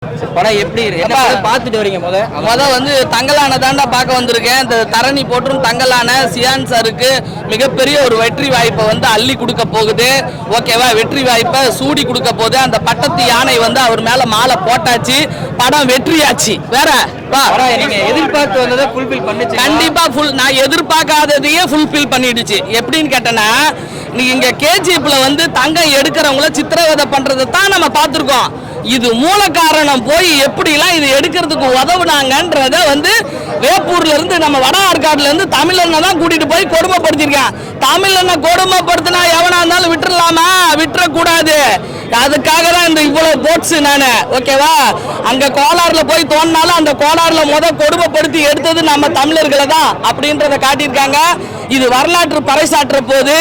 படம் எப்படி பார்த்துட்டு வரீங்க? முத வந்து தங்கலான தாண்டா பார்க்க வந்திருக்கேன். இந்த தரணி போற்றும் தங்கலான சியான் சாருக்கு மிகப்பெரிய ஒரு வெற்றி வாய்ப்பை வந்து அள்ளி கொடுக்க போகுது. ஓகேவா? வெற்றி வாய்ப்பை சூடி கொடுக்க போகுது. அந்த பட்டத்து யானை வந்து அவர் மேல மாலை போட்டாச்சு. படம் வெற்றியாச்சு. வேற நீங்க எதிர்பார்த்து வந்ததை ஃபுல்ஃபில் பண்ணிச்சு. கண்டிப்பா நான் எதிர்பார்க்காததையே ஃபுல்ஃபில் பண்ணிடுச்சு. எப்படின்னு கேட்டேன்னா, நீங்க இங்க கேஜிஎஃப்ல வந்து தங்கம் எடுக்கிறவங்கள சித்திரவதை பண்றதை தான் நம்ம பார்த்துருக்கோம். இது மூல காரணம் போய் எப்படிலாம் இது எடுக்கிறதுக்கு உதவுனாங்கன்றத வந்து வேப்பூர்ல இருந்து நம்ம வட ஆற்காடுல இருந்து தமிழனை தான் கூட்டிட்டு போய் கொடுமைப்படுத்திருக்கேன். தமிழனை கொடுமைப்படுத்தினா எவனா இருந்தாலும் விட்டுறலாமா? விட்டுறக்கூடாது. அதுக்காக தான் இந்த இவ்வளவு போட்ஸ் நானு. ஓகேவா? அங்க கோலாறுல போய் தோணினாலும் அந்த கோலாறுல கொடுமைப்படுத்தி எடுத்தது நம்ம தமிழர்களை தான் அப்படின்றத காட்டியிருக்காங்க. இது வரலாற்று பறைசாற்ற போது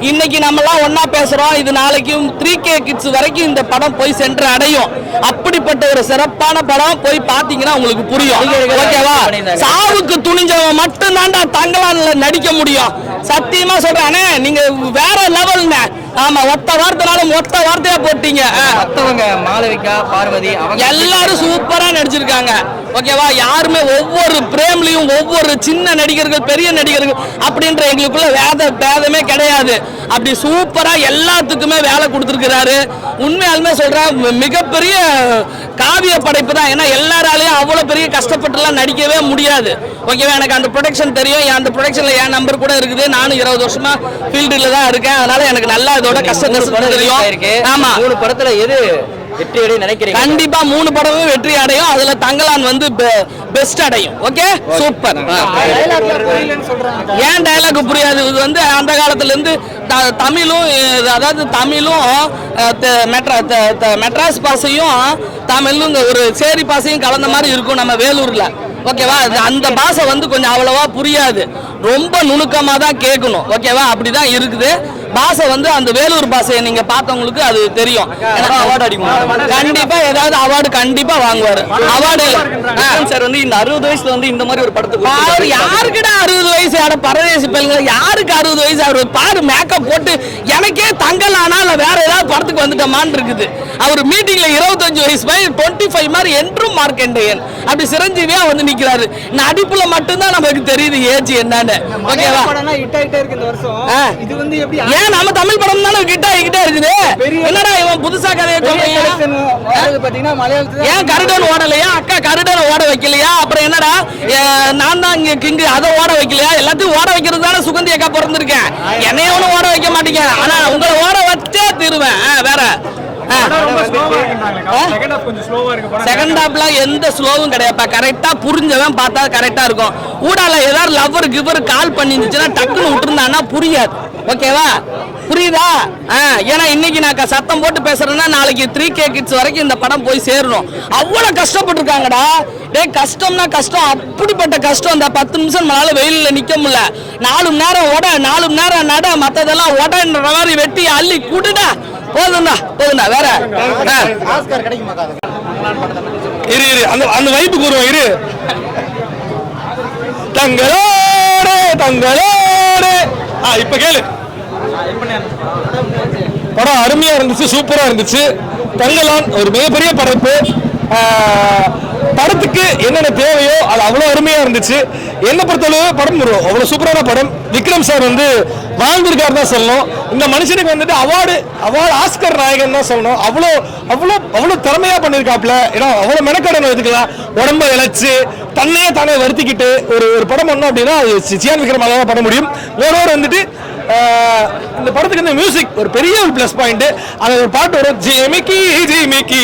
இன்னைக்கு நம்மலாம் ஒன்னா பேசுறோம். இது நாளைக்கும் 3K கிட்ஸ் வரைக்கும் இந்த படம் போய் சென்று அடையும். அப்படிப்பட்ட ஒரு சிறப்பான படம். போய் பாத்தீங்கன்னா உங்களுக்கு புரியும். ஓகேவா? சாவுக்கு துணிஞ்சவன் மட்டும் தான்டா தங்கலான்ல நடிக்க முடியும். சத்தியமா சொல்றானே, நீங்க வேற லெவல்ங்க. ஆமா, ஒத்த வார்த்தைனாலும் ஒத்த வார்த்தையா போட்டீங்க. மாளவிகா, பார்வதி எல்லாரும் சூப்பரா நடிச்சிருக்காங்க. ஓகேவா? யாருமே ஒவ்வொரு பிரேம்லயும் ஒவ்வொரு சின்ன நடிகர்கள் பெரிய நடிகர்கள் அப்படின்ற எங்களுக்குள்ள பேதமே கிடையாது. அப்படி சூப்பரா எல்லாத்துக்குமே வேலை கொடுத்துருக்கிறாரு. உண்மையாலுமே சொல்றேன், மிகப்பெரிய காவிய படைப்பு தான். ஏன்னா எல்லாராலையும் அவ்வளவு பெரிய கஷ்டப்பட்டுலாம் நடிக்கவே முடியாது. ஓகேவா? எனக்கு அந்த ப்ரொடக்ஷன் தெரியும். அந்த ப்ரொடக்ஷன்ல என் நம்பர் கூட இருக்குது. நானும் 20 வருஷமா ஃபீல்டுல தான் இருக்கேன். அதனால எனக்கு நல்லா இதோட கஷ்டம் தெரியும். ஆமா, 3 படத்துல எது வெற்றி அடையும் நினைக்கிறீங்க? கண்டிப்பா 3 படமும் வெற்றி அடையும். அதுல தங்கலான் வந்து பெஸ்ட் அடையும். Okay, super. ஏன் டயலாக் புரியாது? இது வந்து அந்த காலத்துல இருந்து தமிழும், அதாவது தமிழும் மெட்ராஸ் பாசையும் தமிழும் ஒரு சேரி பாசையும் கலந்த மாதிரி இருக்கும் நம்ம வேலூர்ல. ஓகேவா? அந்த பாஷை வந்து கொஞ்சம் அவ்வளவா புரியாது. ரொம்ப நுணுக்கமா தான் கேட்கணும். ஓகேவா? அப்படிதான் இருக்குது பாஷை வந்து. அந்த வேலூர் பாஷையை நீங்க பார்த்தவங்களுக்கு அது தெரியும். அவார்டு அடிக்கும். கண்டிப்பா ஏதாவது அவார்டு கண்டிப்பா வாங்குவாரு. அவார்டு சார் வந்து இந்த 60 வயசுல வந்து இந்த மாதிரி ஒரு படத்துக்கு யாருக்கிட்ட 60 வயசு? பரதேசி பையன் யாருக்கு 60 வயசு? அவர் பாரு மேக்கப் போட்டு எனக்கே தங்கல் ஆனா வேற ஏதாவது படத்துக்கு வந்துட்டோமான்னு இருக்குது. அவர் மீட்டிங்ல 25 வயசு பையன் 25 மாதிரி என்றும் மார்க்கெண்டையன் அப்படி சிரஞ்சீவியா வந்து நிக்கிறாரு. நடிப்புல மட்டும்தான் நமக்கு தெரியுது ஏஜ் என்னன்னு. ஓகேவா? இது வந்து எப்படி ஏன் நம்ம தமிழ் படம் தானே கிட்ட ஆகிக்கிட்டே இருக்குது? என்னடா இவன் புதுசா கதையை சொல்றீங்க? ஏன் கருடன் ஓடலையா? அக்கா கருடனை ஓட வைக்கலையா? அப்புறம் என்னடா நான் தான் இங்க கிங்கு அதை ஓட வைக்கலையா? எல்லாத்தையும் ஓட வைக்கிறது தானே சுகந்தி அக்கா பிறந்திருக்கேன். என்னைய ஒன்னும் ஓட வைக்க மாட்டீங்க. ஆனா உங்களை ஓட வச்சே தீருவேன். வேற செகண்ட் ஹாப்ல எந்த ஸ்லோவும் கிடையாது. கரெக்டா புரிஞ்சவன் பார்த்தா கரெக்டா இருக்கும். ஊடால ஏதாவது லவ்வர் கிவர் கால் பண்ணிருந்துச்சுன்னா டக்குன்னு விட்டுருந்தான்னா புரியாது. ஓகேவா? புரியுதா? ஏன்னா இன்னைக்கு நான் சத்தம் போட்டு பேசுறேன்னா நாளைக்கு 3K கிட்ஸ் வரைக்கும் இந்த படம் போய் சேரணும். அவ்வளவு கஷ்டப்பட்டு இருக்காங்கடா. டே, கஷ்டம்னா கஷ்டம், அப்படிப்பட்ட கஷ்டம். அந்த 10 நிமிஷம் நம்மளால வெயிலில் நிக்க முடியல. 4 மணி நேரம் ஓட, 4 மணி நேரம் நட, மத்ததெல்லாம் ஓடன்ற மாதிரி வெட்டி அள்ளி கூட்டுடா. போதும்டா. வேற இரு அந்த வைப்புக்கு வருவோம். இரு தங்களோடு தங்களோடு இப்ப கேளு. படம் அருமையா இருந்துச்சு, சூப்பரா இருந்துச்சு. தங்கலான் ஒரு மிகப்பெரிய படைப்பு. படத்துக்கு என்னென்ன தேவையோ அது அவ்வளோ அருமையா இருந்துச்சு. என்ன பொறுத்தளவு படம் அவ்வளோ சூப்பரான படம். விக்ரம் சார் வந்து வாழ்ந்திருக்காரு தான் சொல்லணும். இந்த மனுஷனுக்கு வந்துட்டு அவார்டு ஆஸ்கர் நாயகன் தான் சொல்லணும். அவ்வளோ அவ்வளோ அவ்வளோ திறமையா பண்ணியிருக்காப்ல. ஏன்னா அவ்வளோ மெனக்கடன் எடுத்துக்கலாம். உடம்ப இழைச்சு தன்னையே தானே வருத்திக்கிட்டு ஒரு படம் பண்ணோம் அப்படின்னா சியான் விக்ரமால தான் பண்ண முடியும். ஓரோர் வந்துட்டு இந்த படத்துக்கு இந்த மியூசிக் ஒரு பெரிய ஒரு பிளஸ் பாயிண்ட். அந்த ஒரு பாட்டு வரும், ஜிமிக்கி ஜிமிக்கி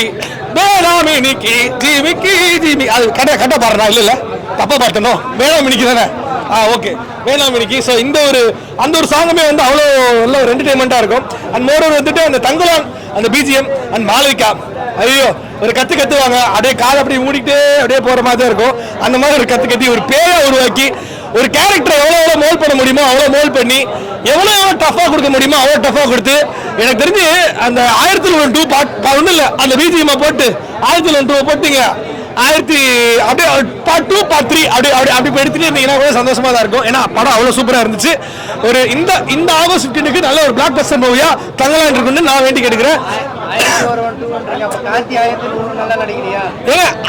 வேளாமினிக்கு ஜிமிக்கி ஜிமி. அது கரெக்டாக பாடுறா? இல்லை தப்பா பாட்டணும். வேளாமினிக்கு தானே? ஓகே, வேளாமினிக்கு. ஸோ அந்த ஒரு சாங்குமே வந்து அவ்வளோ நல்ல ஒரு என்டர்டைன்மெண்ட்டாக இருக்கும். அண்ட் மோரோவர் வந்துட்டு அந்த தங்கலான் அந்த பிஜிஎம் அண்ட் மாளவிகா, ஐயோ ஒரு கத்துவாங்க. அப்படியே காதை அப்படியே மூடிக்கிட்டே அப்படியே போகிற மாதிரி தான் இருக்கும். அந்த மாதிரி ஒரு கத்தி ஒரு பேரை உருவாக்கி ஒரு கேரக்டரை எவ்வளோ மோல்ட் பண்ண முடியுமோ அவ்வளோ மோல்ட் பண்ணி எவ்வளோ டஃபாக கொடுக்க முடியுமோ அவ்வளோ டஃபாக கொடுத்து, எனக்கு தெரிஞ்சு அந்த 1001 பார்ட் ஒன்றும் இல்லை, அந்த பிஜிஎம் போட்டு 1001 போட்டீங்க. அப்படியே பார்ட் 2 பார்ட் 3 அப்படி எடுத்துட்டு இருந்தீங்கன்னா கூட சந்தோஷமா தான் இருக்கும். ஏன்னா படம் அவ்வளோ சூப்பராக இருந்துச்சு. ஒரு இந்த ஆகஸ்ட் 15க்கு நல்ல ஒரு பிளாக் பஸ்டர் மூவியா தங்கலான் இருக்குன்னு நான் வேண்டி கேட்டுக்கிறேன்.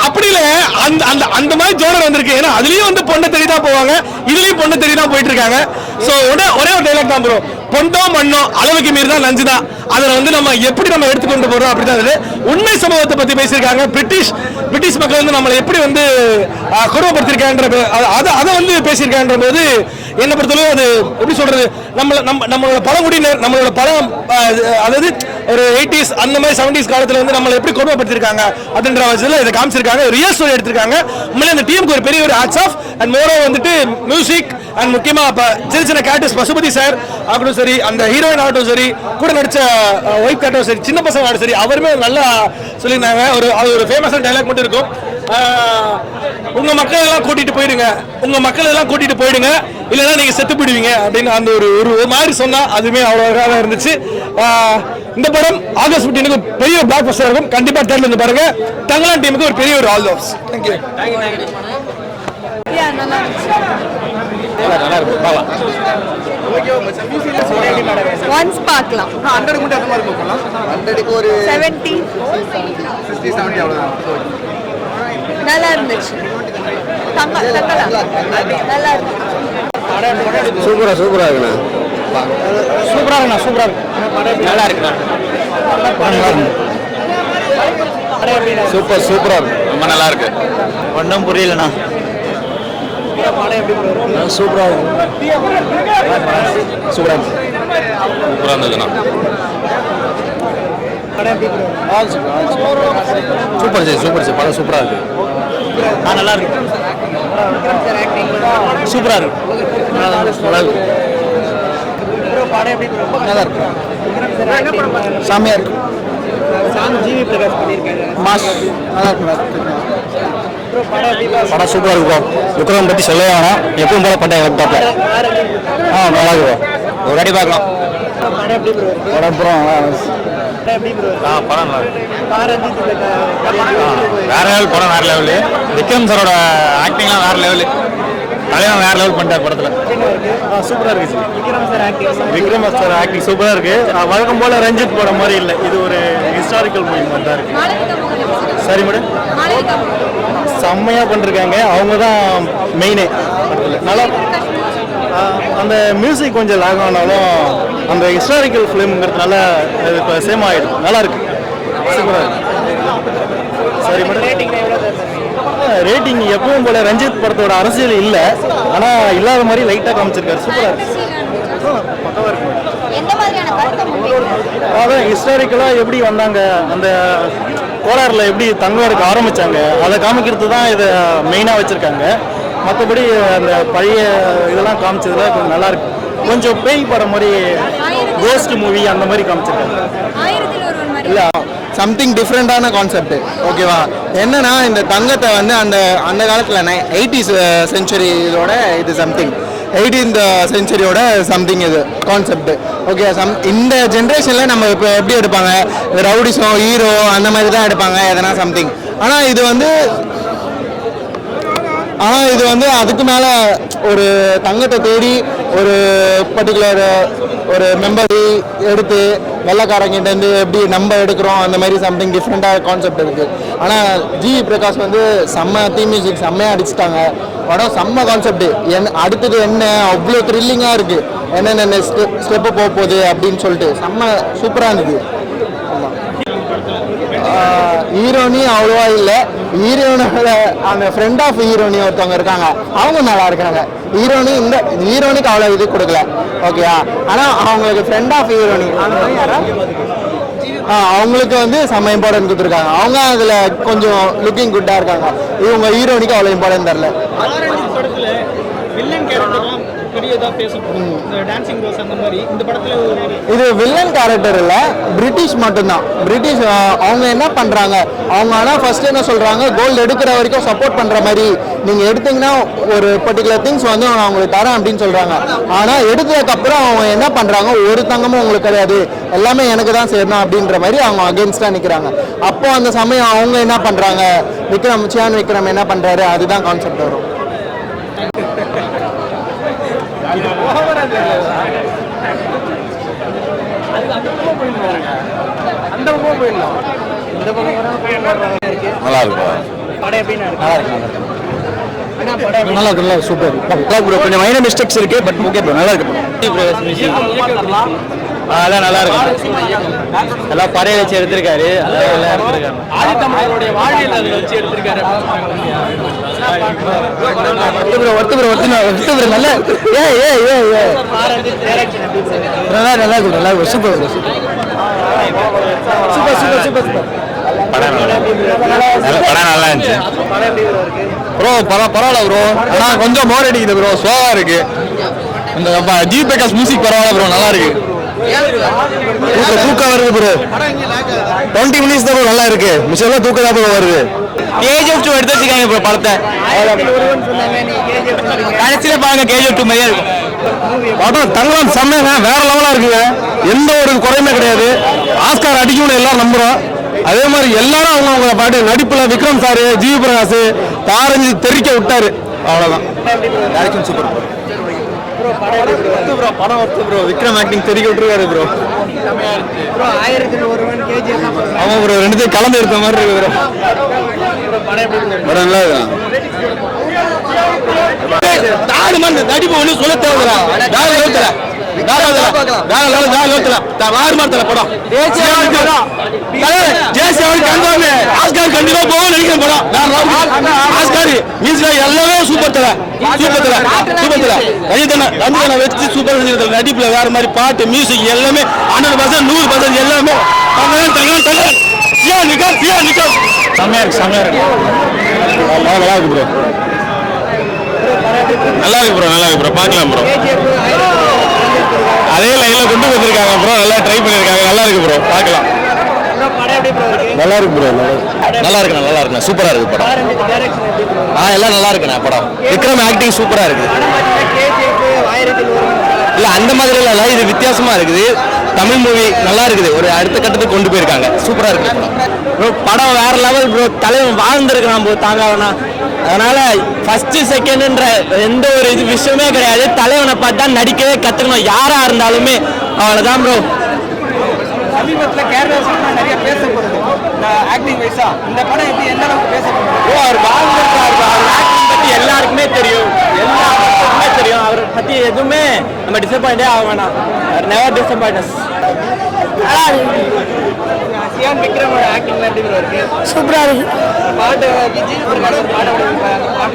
அப்படி இல்ல, அந்த அந்த அந்த மாதிரி ஜோனர் வந்திருக்கு. ஏன்னா அதுலயும் வந்து பொண்ணை தேடி தான் போவாங்க, இதுலயும் பொண்ணை தேடி தான் போயிட்டு இருக்காங்க. ஸோ ஒரே ஒரு டைலாக் தான் ப்ரோ, பொண்டோ மண்ணோ அளவுக்கு மீறி தான் நஞ்சு தான். அதில் வந்து நம்ம எப்படி நம்ம எடுத்துக்கொண்டு போறோம் அப்படிதான். அது உண்மை சம்பவத்தை பத்தி பேசியிருக்காங்க. பிரிட்டிஷ் மக்கள் வந்து நம்மளை எப்படி வந்து கொடுமைப்படுத்திருக்கான்ற அதை வந்து பேசியிருக்கான்ற போது என்னை பொறுத்தளவு அது எப்படி சொல்றது, நம்மளோட பழங்குடியினர், நம்மளோட பழம், அதாவது ஒரு 80s அந்த மாதிரி 70s காலத்துல வந்து நம்மளை எப்படி கொடுமைப்படுத்திருக்காங்க அப்படின்ற வகையில் இதை காமிச்சிருக்காங்க. ரியல் ஸ்டோரி எடுத்திருக்காங்க. உண்மையிலே அந்த டீமுக்கு ஒரு பெரிய ஒரு ஹேட்ஸ் ஆஃப். அண்ட் மோரோ வந்துட்டு மியூசிக் அண்ட் முக்கியமா சின்ன சின்ன கேரக்டர்ஸ், பசுபதி சார் ஆகட்டும் சரி, அந்த ஹீரோயின் ஆகட்டும் சரி, கூட நடிச்ச ஒய்ஃப் கேரக்டர் சரி, சின்ன பசங்க ஆகட்டும் சரி, அவருமே நல்லா சொல்லியிருந்தாங்க. ஒரு ஃபேமஸான டைலாக் மட்டும் இருக்கும், உங்க மக்கள் எல்லாம் கூட்டிட்டு போயிடுங்க, உங்க மக்கள் எல்லாம் கூட்டிட்டு போயிடுங்க, இல்லைன்னா நீங்க செத்து போயிடுவீங்க அப்படின்னு அந்த ஒரு மாதிரி சொன்னா அதுவுமே அவ்வளோ அழகாக இருந்துச்சு. இந்த படம் ஆகஸ்ட் 15 பெரிய பிளாக் பஸ்டர் இருக்கும். கண்டிப்பா தேர்ல இருந்து பாருங்க. தங்கலான் டீமுக்கு ஒரு பெரிய ஒரு ஆல் தோஸ். தேங்க்யூ. ஒன்ஸ் பார்க்கலாம். 100 மட்டும் அந்த மாதிரி போகலாம். 100க்கு ஒரு 70 60 70 அவ்வளவுதான். நல்லா இருந்துச்சு. நல்லா இருக்கு. சூப்பரா இருக்குண்ணா. நல்லா இருக்குண்ணா. சூப்பரா இருக்கு. ரொம்ப நல்லா இருக்கு. ஒன்றும் புரியலண்ணா. சூப்பரா இருந்ததுண்ணா. சூப்பர் படம் சூப்பரா இருக்கு. நல்லா இருக்கு. சூப்பரா இருக்கு. நல்லா இருக்கு. சாமியா இருக்கு. படம் சூப்பரா இருக்கும். விக்ரம் பத்தி சொல்ல வேணாம், எப்பவும் போல படம் நல்லா இருக்கும். ஒரு வாட்டி பார்க்கலாம். படம் அப்புறம் படம் வேற லெவல். படம் வேற லெவலு. விக்ரம் சாரோட ஆக்டிங்லாம் வேற லெவலு. தலைவன் வேற லெவல் பண்ணிட்டார் படத்துல. சூப்பரா இருக்கு. விக்ரம் சார் ஆக்டிங் சூப்பரா இருக்கு. வழக்கம் போல ரஞ்சித் படம் மாதிரி இல்லை, இது ஒரு ஹிஸ்டாரிக்கல் மூவி மாதிரி தான் இருக்கு. சரி மேடம், செம்மையா பண்ணிருக்காங்க. அவங்க தான் மெயினே. நல்லா அந்த மியூசிக் கொஞ்சம் லாக் ஆனாலும் அந்த ஹிஸ்டாரிக்கல் ஃபிலிம்ங்கிறதுனால இப்போ சேம் ஆகிடும். நல்லா இருக்கு. சூப்பராக இருக்கு. சரி மேடம், ரேட்டிங் எப்பவும் போல ரஞ்சித் படத்தோட அரசியல் இல்லை, ஆனால் இல்லாத மாதிரி லைட்டாக காமிச்சிருக்காரு. சூப்பராக இருக்கு. பக்கவாக இருக்கு. அதான் ஹிஸ்டாரிக்கலாக எப்படி வந்தாங்க, அந்த கோலாரில் எப்படி தங்கம் எடுக்க ஆரம்பித்தாங்க, அதை காமிக்கிறது தான் இதை மெயினாக வச்சுருக்காங்க. மற்றபடி அந்த பழைய இதெல்லாம் காமிச்சதுல கொஞ்சம் நல்லா இருக்கு. கொஞ்சம் பேய் படம் மாதிரி, கோஸ்ட் மூவி அந்த மாதிரி காமிச்சிருக்காங்க. இல்லை, சம்திங் டிஃப்ரெண்டான கான்செப்ட். ஓகேவா, என்னன்னா இந்த தங்கத்தை வந்து அந்த காலத்தில் 80s செஞ்சுரியோட இது சம்திங் 18th செஞ்சுரியோட சம்திங் இது கான்செப்ட். ஓகே, இந்த ஜென்ரேஷனில் நம்ம இப்போ எப்படி எடுப்பாங்க, ரவுடிஸோ ஹீரோ அந்த மாதிரி தான் எடுப்பாங்க எதனா சம்திங். ஆனால் இது வந்து அதுக்கு மேலே ஒரு தங்கத்தை தேடி ஒரு பர்டிகுலர் ஒரு மெம்பரி எடுத்து வெள்ளைக்காரங்கிட்டேருந்து எப்படி நம்ம எடுக்கிறோம் அந்த மாதிரி சம்திங் டிஃப்ரெண்ட்டாக கான்செப்ட் இருக்குது. ஆனால் ஜி பிரகாஷ் வந்து செம்ம தீம் மியூசிக் செம்மையாக அடிச்சுட்டாங்க. படம் செம்ம கான்செப்ட். அடுத்தது என்ன அவ்வளோ த்ரில்லிங்காக இருக்குது, என்னென்ன ஸ்டெப்பு போக போகுது அப்படின்னு சொல்லிட்டு செம்ம சூப்பராக இருந்தது. ஹீரோனி அவ்வளோவா இல்லை, ஹீரோனோட அந்த ஃப்ரெண்ட் ஆஃப் ஹீரோனி ஒருத்தவங்க இருக்காங்க, அவங்க நல்லா இருக்காங்க. ஹீரோனிக்கு அவ்வளோ இது கொடுக்கல. ஓகேயா, ஆனால் அவங்களுக்கு ஃப்ரெண்ட் ஆஃப் ஹீரோனி அவங்களுக்கு வந்து செம்ம இம்பார்ட்டன்ட் கொடுத்துருக்காங்க. அவங்க அதில் கொஞ்சம் லுக்கிங் குட்டாக இருக்காங்க. இவங்க ஹீரோனிக்கு அவ்வளோ இம்பார்ட்டன்ட் தரல. இது வில்லன் கேரக்டர் இல்ல, பிரிட்டிஷ் மட்டும்தான். பிரிட்டிஷ் அவங்க என்ன பண்றாங்க, அவங்க ஆனா ஃபர்ஸ்ட் என்ன சொல்றாங்க, கோல்டு எடுக்கிற வரைக்கும் சப்போர்ட் பண்ற மாதிரி நீங்க எடுத்தீங்கன்னா ஒரு பர்டிகுலர் திங்ஸ் வந்து நான் உங்களுக்கு தரேன் அப்படின்னு சொல்றாங்க. ஆனா எடுத்ததுக்கு அப்புறம் அவங்க என்ன பண்றாங்க, ஒரு தங்கமும் உங்களுக்கு கிடையாது, எல்லாமே எனக்கு தான் சேரணும் அப்படின்ற மாதிரி அவங்க அகேன்ஸ்டா நிக்கிறாங்க. அப்போ அந்த சமயம் அவங்க என்ன பண்றாங்க, சியான் விக்ரம் என்ன பண்றாரு, அதுதான் கான்செப்ட் வரும். அந்த அந்த பக்கம் போயிடலாம். இந்த பக்கம் நல்லா இருக்கும். படம் எப்படின்னா இருக்கு? நல்லா இருக்கு, நல்லா சூப்பர். நல்லா ப்ரோ, கொஞ்சம் மைனர் மிஸ்டேக்ஸ் இருக்கு, பட் ஓகே ப்ரோ, நல்லா இருக்கு. அதெல்லாம் நல்லா இருக்கு. எல்லாம் பறைய வச்சு எடுத்திருக்காரு, எல்லாம் எடுத்திருக்காரு. ஆதித்தமிழருடைய வாழ்வியல் அதை வச்சு எடுத்திருக்காரு. நல்லா இருக்கு, சூப்பர் படம் நல்லா இருந்துச்சு ப்ரோ. பரவாயில்ல ப்ரோ, ஆனா கொஞ்சம் போர் அடிக்குது ப்ரோ, ஸ்லோவா இருக்கு. இந்த ஜி பிரகாஷ் மியூசிக் பரவாயில்ல ப்ரோ, நல்லா இருக்கு. தூக்கம் வருது ப்ரோ, 20 மினிட்ஸ் தான் ப்ரோ நல்லா இருக்கு, மிச்சம் தூக்கம் தான் ப்ரோ வருது. KGF 2 எடுத்து வச்சுக்காங்க ப்ரோ படத்தை, கடைசியில பாருங்க KGF 2 மாதிரியே இருக்கும் படம். தங்கலாம் செம்மைங்க, வேற லெவலா இருக்குங்க, எந்த ஒரு குறையுமே கிடையாது. ஆஸ்கார் அடிக்கணும்னு எல்லாரும் நம்புறோம். அதே மாதிரி எல்லாரும் அவங்க பாட்டு நடிப்புல விக்ரம் சாரு, ஜி பிரகாஷ் பாரஞ்சு தெரிக்க விட்டாரு, அவ்வளவுதான். சூப்பர் படம் ஒர்த்து ப்ரோ, விக்ரம் ஆக்டிங் தெரிக்க விட்டுருக்காரு ப்ரோ. ஆமா ப்ரோ, ரெண்டுத்தையும் கலந்து எடுத்த மாதிரி இருக்கு ப்ரோ. படம் நல்லா இருக்கு. நடிப்பு ஒண்ணு சொல்ல தேவையில்ல, கண்டிப்பா போகும் நினைக்கிறேன் படம். எல்லாமே சூப்பர் தல, சூப்பர் தல, சூப்பர் தல. ரஞ்சிதனை வச்சு சூப்பர் செஞ்சிருக்கல, நடிப்புல வேற மாதிரி பாட்டு மியூசிக் எல்லாமே 100% 100% எல்லாமே செம்மையா இருக்கு, செம்மையா இருக்கு. நல்லா இருக்கு ப்ரோ, நல்லா இருக்கு ப்ரோ, நல்லா இருக்கு ப்ரோ, பார்க்கலாம் ப்ரோ. அதே லைன்ல கொண்டு வந்திருக்காங்க ப்ரோ, நல்லா ட்ரை பண்ணிருக்காங்க, நல்லா இருக்கு ப்ரோ, பார்க்கலாம். நல்லா இருக்கு ப்ரோ, நல்லா இருக்கு, நல்லா இருக்கு, சூப்பரா இருக்கு படம். எல்லாம் நல்லா இருக்குண்ணா படம். விக்ரம் ஆக்டிங் சூப்பரா இருக்கு. இல்ல அந்த மாதிரி இல்ல, இது வித்தியாசமா இருக்குது. தமிழ் மூவி நல்லா இருக்குது, ஒரு அடுத்த கட்டத்துக்கு கொண்டு போயிருக்காங்க, சூப்பரா இருக்கு ப்ரோ. படம் வேற லெவல் ப்ரோ, தலைவன் வாழ்ந்துருக்கான் ப்ரோ, தாங்காவனா. அதனால ஃபர்ஸ்ட் செகண்ட்ன்ற எந்த ஒரு இது விஷயமே கிடையாது, தலைவனை பார்த்தா நடிக்கவே கத்துக்கணும், யாரா இருந்தாலுமே. அவ்வளவுதான் ப்ரோ. சமீபத்தில் கேரளா நிறைய பேசப்படுது ஆக்டிங் வைஸா. இந்த படம் எப்படி எந்த அளவுக்கு பேசப்படுது? அவர் வாழ்ந்துருக்காரு, அவர் ஆக்டிங் பத்தி எல்லாருக்குமே தெரியும், எல்லாருக்குமே தெரியும். அவரை பத்தி எதுவுமே நம்ம டிசப்பாயிண்டே ஆக வேணாம். Never disappoint us. சியான் விக்ரமோட ஆக்டிங்ல எப்படி இருக்கு? சூப்பரா இருக்கு. பாட்டு விஜய் பாட்டு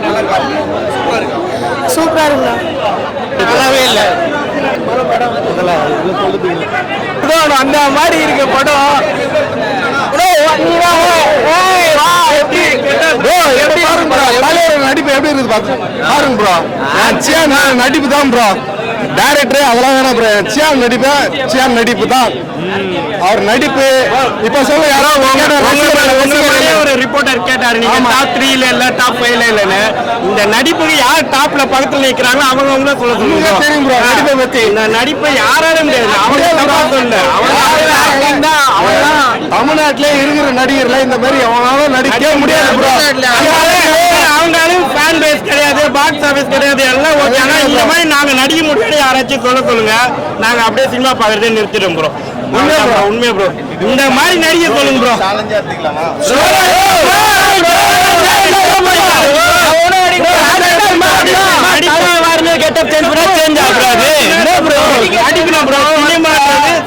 நல்லா இருக்கு, சூப்பரா இருக்கு, சூப்பரா இருக்குண்ணா. நல்லாவே இல்லை அந்த மாதிரி இருக்கு படம். நடிப்பு எப்படி இருக்குது பாருங்க ப்ரோ. நடிப்பு தான் ப்ரோ, டைரக்டர் அதெல்லாம் வேணாம் ப்ரோ. சியான் நடிப்பு தான், அவர் நடிப்பு. இப்ப சொல்ல யாரோ ஒரு ரிப்போர்ட்டர் கேட்டாரு, நீங்க டாப் 3ல இல்ல டாப் 5ல இல்லன்னு. இந்த நடிப்புக்கு யார் டாப்ல பக்கத்துல நிக்கிறாங்களோ அவங்க சொல்ல சொல்லுங்க. தெரியும் ப்ரோ நடிப்பை பத்தி. இந்த நடிப்பை யாராலும் முடியாது, அவங்க தமிழ்நாட்டிலே இருக்கிற நடிகர்ல இந்த மாதிரி அவனால நடிக்க முடியாது ப்ரோ. அவங்களும் ஃபேன் பேஸ் கிடையாது, பாக்ஸ் ஆபீஸ் கிடையாது, எல்லாம் ஓகே. ஆனா இந்த மாதிரி நாங்க நடிக்க முடியாது யாராச்சும் சொல்லுங்க, நாங்க அப்படியே சினிமா பாக்குறதே நிறுத்திடும் ப்ரோ. உண்மையா ப்ரோ, இந்த மாதிரி நடிக்க சொல்லுங்க ப்ரோ.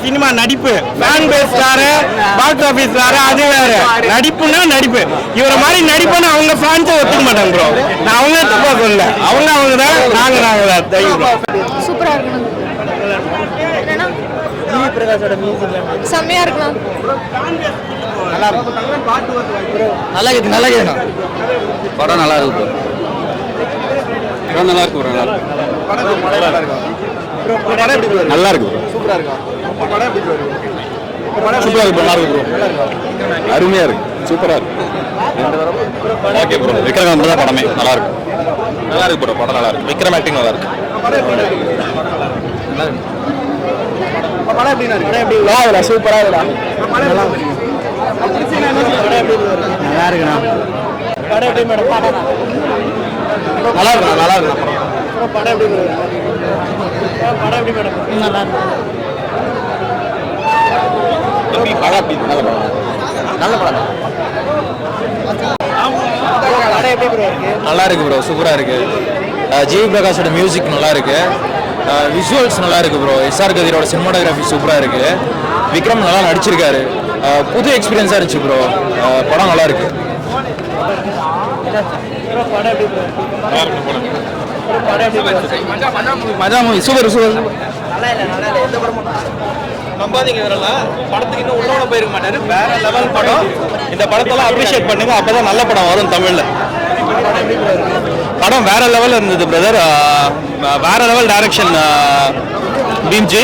சினிமா நடிப்பு, ஃபேன் பேஸ் வேற, பாக்ஸ் ஆபீஸ் வேற, அது வேற. நடிப்புனா நடிப்பு. இவரை மாதிரி நடிப்புன்னு அவங்க ஃபேன்ஸை ஒத்துக்க மாட்டாங்க ப்ரோ. நான் அவங்க தப்பா சொல்லல, அவங்க தான், நாங்க தான். சூப்பரா இருக்கு. செம்மையா இருக்கலாம். நல்லா இருக்கு, நல்லா இருக்கு படம், நல்லா இருக்கு ப்ரோ, நல்லா இருக்கு ப்ரோ, நல்லா இருக்கு, சூப்பரா இருக்கு, நல்லா இருக்கு ப்ரோ, அருமையா இருக்கு, சூப்பரா இருக்கு. ஓகே ப்ரோ, விக்ரம் தான் படமே நல்லா இருக்கு, நல்லா இருக்கு ப்ரோ, படம் நல்லா இருக்கு, விக்ரம் ஆக்டிங் நல்லா இருக்கு. சூப்பரா இருக்குடா, நல்லா இருக்குண்ணா. படம் எப்படி மேடம்? நல்லா இருக்குண்ணா, நல்லா இருக்குண்ணா. படம் எப்படி மேடம்? நல்லா இருக்கு. நல்ல படம் நல்லா இருக்கு ப்ரோ, சூப்பரா இருக்கு. ஜிவி பிரகாஷோட மியூசிக் நல்லா இருக்கு, விஷுவல்ஸ் நல்லா இருக்கு ப்ரோ. எஸ்ஆர் கதிரோட சினிமாட்டோகிராஃபி சூப்பரா இருக்கு. விக்ரம் நல்லா நடிச்சிருக்காரு. புது எக்ஸ்பீரியன்ஸா இருந்துச்சு ப்ரோ. படம் நல்லா இருக்கு. மஜா மூவி சூப்பர் சூப்பர். நம்பாதீங்க இதெல்லாம் படத்துக்கு இன்னும் உள்ளோட போயிருக்க மாட்டாரு. வேற லெவல் படம். இந்த படத்தெல்லாம் அப்ரிஷியேட் பண்ணுங்க, அப்பதான் நல்ல படம் வரும் தமிழ்ல. படம் வேற லெவல் இருந்தது பிரதர். வேற லெவல் டைரக்ஷன் பீம்ஜி.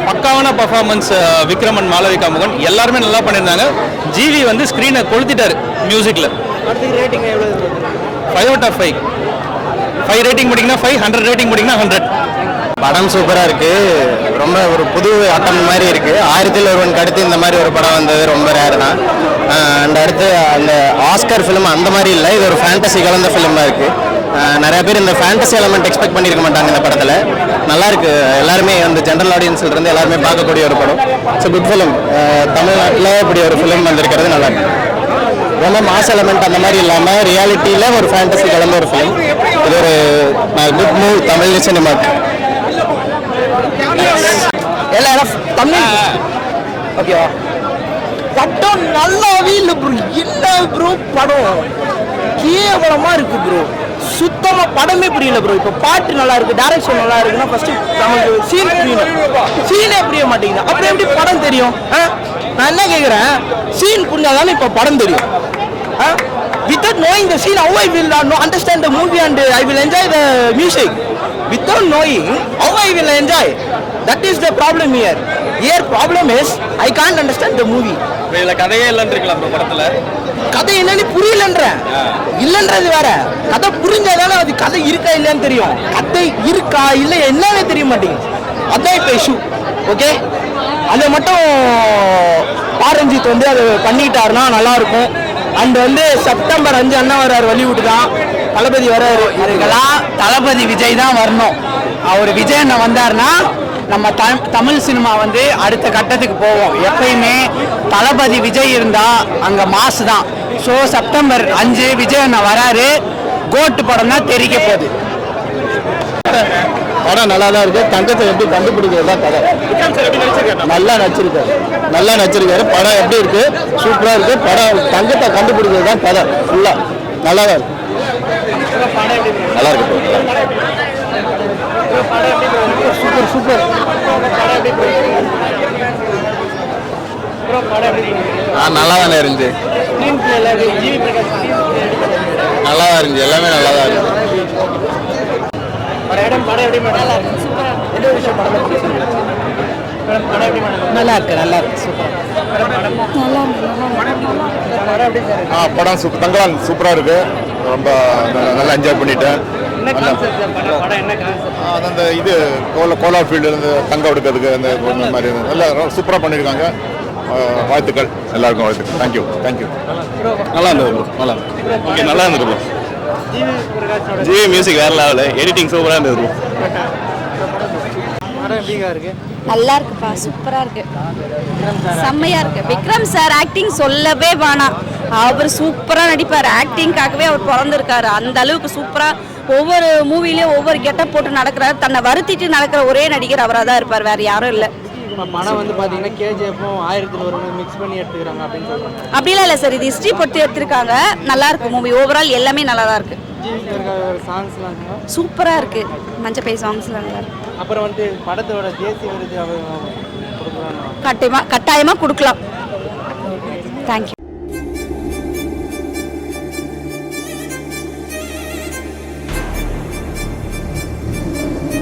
பக்காவான பர்ஃபார்மன்ஸ் விக்ரம் அண்ட் மாளவிகா மோகன் எல்லாருமே நல்லா பண்ணியிருந்தாங்க. ஜிவி வந்து ஸ்க்ரீனை கொளுத்திட்டாரு மியூசிக்ல. 5 out of 5. 5 ரேட்டிங் போட்டிங்கன்னா 5, 100 ரேட்டிங் போட்டிங்கன்னா 100. படம் சூப்பராக இருக்குது. ரொம்ப ஒரு புது அட்டம் மாதிரி இருக்குது. 1000ல் ஒருவனுக்கு அடுத்து இந்த மாதிரி ஒரு படம் வந்தது ரொம்ப ரேர் தான். அண்ட் அடுத்து அந்த ஆஸ்கர் ஃபிலிம் அந்த மாதிரி இல்லை, இது ஒரு ஃபேண்டசி கலந்த ஃபிலிமாக இருக்குது. நிறைய பேர் இந்த ஃபேண்டசி எலமெண்ட் எக்ஸ்பெக்ட் பண்ணியிருக்க மாட்டாங்க இந்த படத்தில். நல்லாயிருக்கு. எல்லாருமே அந்த ஜென்ரல் ஆடியன்ஸ்லேருந்து எல்லாருமே பார்க்கக்கூடிய ஒரு படம். It's good film. தமிழ்நாட்டில் இப்படி ஒரு ஃபிலிம் வந்திருக்கிறது நல்லாயிருக்கு. ரொம்ப மாஸ் எலமெண்ட் அந்த மாதிரி இல்லாமல் ரியாலிட்டியில் ஒரு ஃபேண்டசி கலந்த ஒரு ஃபிலிம். இது ஒரு குட் மூவ் தமிழ் சினிமாக்கு. எல்லாரும் தமிழ் ஓகேவா? படம் நல்லாவே இல்லை ப்ரோ. என்ன ப்ரோ படம் கேவலமா இருக்கு ப்ரோ. சுத்தமா படமே புரியல ப்ரோ. இப்போ பாட்டு நல்லா இருக்கு, டைரக்ஷன் நல்லா இருக்குன்னா ஃபர்ஸ்ட் நமக்கு சீன் புரியணும். சீனே புரிய மாட்டேங்குது, அப்புறம் எப்படி படம் தெரியும்? நான் என்ன கேட்குறேன், சீன் புரிஞ்சாதானே இப்போ படம் தெரியும். Without knowing the scene, how I will understand the movie and I will enjoy the music. Without knowing, how I will enjoy? That is the problem here. Here problem is I can't understand the movie. இதுல கதையே இல்லைன்னு இருக்கலாம் bro. படத்துல கதை என்னன்னு புரியலன்ற இல்லன்றது வேற. கதை புரிஞ்சாதானே அது கதை இருக்கா இல்லையான்னு தெரியும். கதை இருக்கா இல்லை என்னவே தெரிய மாட்டேங்குது. அதான் இப்போ இஷ்யூ. ஓகே, அதை மட்டும் பாரஞ்சித் வந்து அது பண்ணிட்டாருன்னா நல்லா இருக்கும். அண்ட் வந்து செப்டம்பர் 5 அண்ணா வர்றாரு, வலிவுட் தான் தளபதி வர்றாரு. இதுக்கெல்லாம் தளபதி விஜய் தான் வரணும். அவர் விஜய் அண்ணன் வந்தாருன்னா நம்ம தமிழ் சினிமா வந்து அடுத்த கட்டத்துக்கு போவோம். எப்பயுமே தளபதி விஜய் இருந்தா அங்க மாசு தான். ஸோ செப்டம்பர் 5 விஜய் அண்ணன் வராரு. கோட்டு படம் தான் தெரிக்க போகுது. படம் நல்லா தான் இருக்குது. தங்கத்தை எப்படி கண்டுபிடிக்கிறது தான் கதை. நல்லா நடிச்சிருக்காரு. படம் எப்படி இருக்குது? சூப்பராக இருக்குது. படம் தங்கத்தை கண்டுபிடிக்கிறது தான் கதை. ஃபுல்லாக நல்லா தான் இருக்குது. நல்லா இருக்கு. சூப்பர். நல்லா தானே இருந்துச்சு. நல்லா தான் இருந்துச்சு. எல்லாமே நல்லா தான் இருந்துச்சு. நல்லா இருக்கு. சூப்பர். படம் சூப்பர். தங்கலான் சூப்பராக இருக்கு. ரொம்ப நல்லா என்ஜாய் பண்ணிட்டேன். அந்த இது கோலா ஃபீல்டு தங்க எடுக்கிறதுக்கு அந்த மாதிரி நல்லா சூப்பராக பண்ணியிருக்காங்க. வாழ்த்துக்கள் எல்லாருக்கும், வாழ்த்துக்கள். தேங்க்யூ. நல்லா இருந்தது. நல்லா இருந்தது. ஜிவி மியூசிக் வேற லெவல். எடிட்டிங் சூப்பராக இருந்தது. நல்லா இருக்குப்பா, சூப்பரா இருக்கு, செம்மையா இருக்கு. விக்ரம் சார் ஆக்டிங் சொல்லவே வேணாம். அவர் சூப்பரா நடிப்பார். ஆக்டிங்காகவே அவர் பிறந்திருக்காரு. அந்த அளவுக்கு சூப்பரா ஒவ்வொரு மூவிலையும் ஒவ்வொரு கெட்டப் போட்டு நடக்கிறார். தன்னை வருத்திட்டு நடக்கிற ஒரே நடிகர் அவராக தான் இருப்பார், வேற யாரும் இல்லை. பணம் வந்து பாத்தீங்கன்னா கேஜிஎஃப்பும் 1000ல் ஒரு மிக்ஸ் பண்ணி எடுத்துக்கிறாங்க அப்படின்னு சொல்றாங்க. அப்படிலாம் இல்லை சார், இது ஹிஸ்ட்ரி பொறுத்து எடுத்திருக்காங்க. நல்லா இருக்கு மூவி. ஓவரால் எல்லாமே நல்லா தான் இருக்கு. சாங்ஸ்லாம் சூப்பரா இருக்கு. மஞ்சப்பை சாங்ஸ்லாம் நல்லா இருக்கு. அப்புறம் வந்து படத்தோட தேசிய விருது கொடுக்குறாங்க. கட்டாயமா கொடுக்கலாம். தேங்க்யூ.